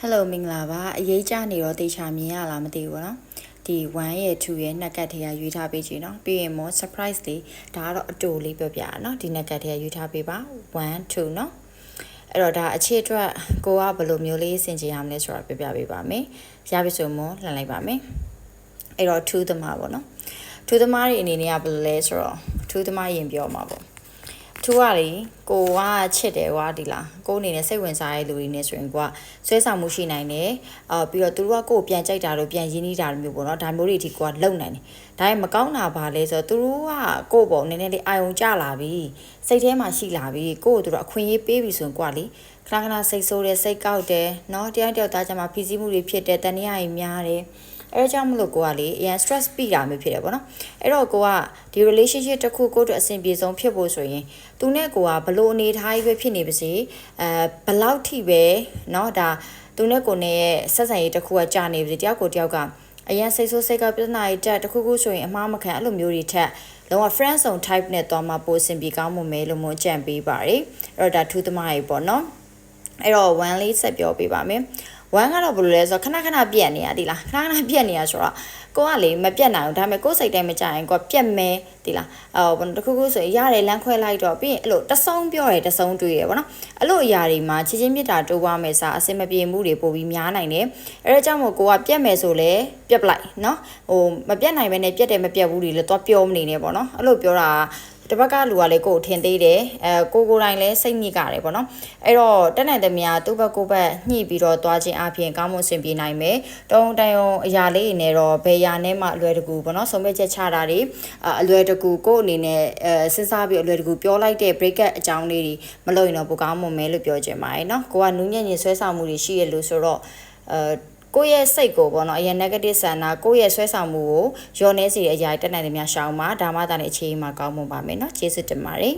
Hello မင်္ဂလာပါအရေးကြနေတော့တေချာမြင်ရလားမသိဘူးနော်ဒီ1ရဲ့2ရဲ့နှက်ကတ်ထဲကရွေးထားပေးချင်နော်ပြီးရင်မော surprise လေးဒါကတော့အတူလေးပြောပြရနော်ဒီနှက်ကတ်ထဲကရွေးထားပေးပါ1 2နော်အဲ့တော့ဒါအခြေအတွက်ကိုကဘယ်လိုမျိုးလေးဆင်ခြင်ရမလဲဆိုတာပြောပြပေးပါမယ်ရပြီဆိုမောလှန်လိုက်ပါမယ်အဲ့တော့2သမားပေါ့နော်2သမားတွေအနေနဲ့ကဘယ်လိုလဲဆိုတော့2သမားရင်ပြောမှာပေါ့သူကလေကိုကချစ်တယ်ကွာဒီလားကိုအနေနဲ့စိတ်ဝင်စားတဲ့လူတွေနဲ့ဆိုရင်ကိုကဆွဲဆောင်မှုရှိနိုင်တယ်ပြီးတော့သူတို့ကကိုကိုပြန်ကြိုက်တာလို့ပြန်ရင်းနှီးတာမျိုးပေါ့နော်ဒါမျိုးတွေအထိကိုကလုံနိုင်တယ်ဒါပေမဲ့မကောင်းတာပါလဲဆိုတော့သူတို့ကကိုပေါ့နည်းနည်းလေးအာယုံကျလာပြီစိတ်ထဲမှာရှိလာပြီကိုကိုသူတို့အခွင့်အရေးပေးပြီဆိုရင်ကိုကလေခဏခဏစိတ်ဆိုးတယ်စိတ်ကောက်တယ်နော်တရားတယောက်သားကြမှာဖိစီးမှုတွေဖြစ်တယ်တန်တရားကြီးများတယ်အဲကြောင့်မလို့ကိုကလေအရင် stress ပြီးတာမျိုးဖြစ်တယ်ပေါ့နော်အဲ့တော့ကိုကဒီ relationship တစ်ခုကိုတို့အဆင်ပြေဆုံးဖြစ်ဖို့ဆိုရင်သူနဲ့ကိုကဘလို့အနေထားကြီးပဲဖြစ်နေပါစေဘလောက်ထိပဲเนาะဒါသူနဲ့ကိုနဲ့ရဲ့ဆက်ဆံရေးတစ်ခုကကြာနေပါစေတယောက်ကိုတယောက်ကအရင်စိတ်ဆိုးစိတ်ကပြဿနာတွေတက်တစ်ခုခုဆိုရင်အမှားမခံအဲ့လိုမျိုးတွေထက်လုံးဝ friend zone type နဲ့တော့မှပိုအဆင်ပြေကောင်းမှုမဲလို့မှကြံပေးပါတယ်အဲ့တော့ဒါထူးသမားကြီးပေါ့နော်အဲ့တော့1လေးဆက်ပြောပေးပါမယ်1ကတော့ဘယ်လိုလဲဆိုတော့ခဏခဏပြက်နေရဒီလားခဏခဏပြက်နေရဆိုတော့ကိုကလေမပြက်နိုင်ဘူးဒါပေမဲ့ကိုယ်စိတ်တိုင်းမကြရင်ကိုကပြက်မဲဒီလားဘယ်တခုခုဆိုရင်ရတယ်လမ်းခွဲလိုက်တော့ပြီးရင်အဲ့လိုတဆုံပြောတယ်တဆုံတွေးရပေါ့နော်အဲ့လိုအရာတွေမှာချစ်ချင်းမြတ်တာတိုးပွားမယ်စားအစင်မပြေမှုတွေပို့ပြီးများနိုင်တယ်အဲ့ဒါကြောင့်မို့ကိုကပြက်မယ်ဆိုလဲပြက်ပလိုက်နော်မပြက်နိုင်ဘဲနဲ့ပြက်တယ်မပြက်ဘူးတွေလည်းတော့ပြောမနေနဲ့ပေါ့နော်အဲ့လိုပြောတာတပတ်ကလူကလည်းကိုယ်ထင်သေးတယ်ကိုတိုင်းလည်းစိတ်ညစ်ကြတယ်ပေါ့နော်အဲ့တော့တက်နိုင်တဲ့များသူ့ဘက်ကိုဘက်ညှိပြီးတော့သွားခြင်းအပြင်ကောင်းမှုဆင်ပြေနိုင်မယ်တုံးတိုင်အောင်အရာလေးတွေနဲ့တော့ဘယ်ရာနဲ့မှအလွယ်တကူပေါ့နော်ဆုံးဖြတ်ချက်ချတာတွေအလွယ်တကူကိုယ်အနေနဲ့စဉ်းစားပြီးအလွယ်တကူပြောလိုက်တဲ့ break up အကြောင်းလေးတွေမလုပ်ရင်တော့ပိုကောင်းမှုမဲလို့ပြောချင်ပါတယ်နော်ကိုကနူးညံ့ညင်ဆွဲဆောင်မှုတွေရှိရလို့ဆိုတော့ကိုယ့်ရဲ့စိတ်ကိုပေါ့နော်အရင် negative ဆန္ဒကိုယ့်ရဲ့ဆွဲဆောင်မှုကိုယောနေစီတဲ့အရာတက်နိုင်တဲ့များရှောင်းပါဒါမှသာလေအခြေအနေမှာကောင်းမှုပါမယ်နော်ကျေးဇူးတင်ပါတယ်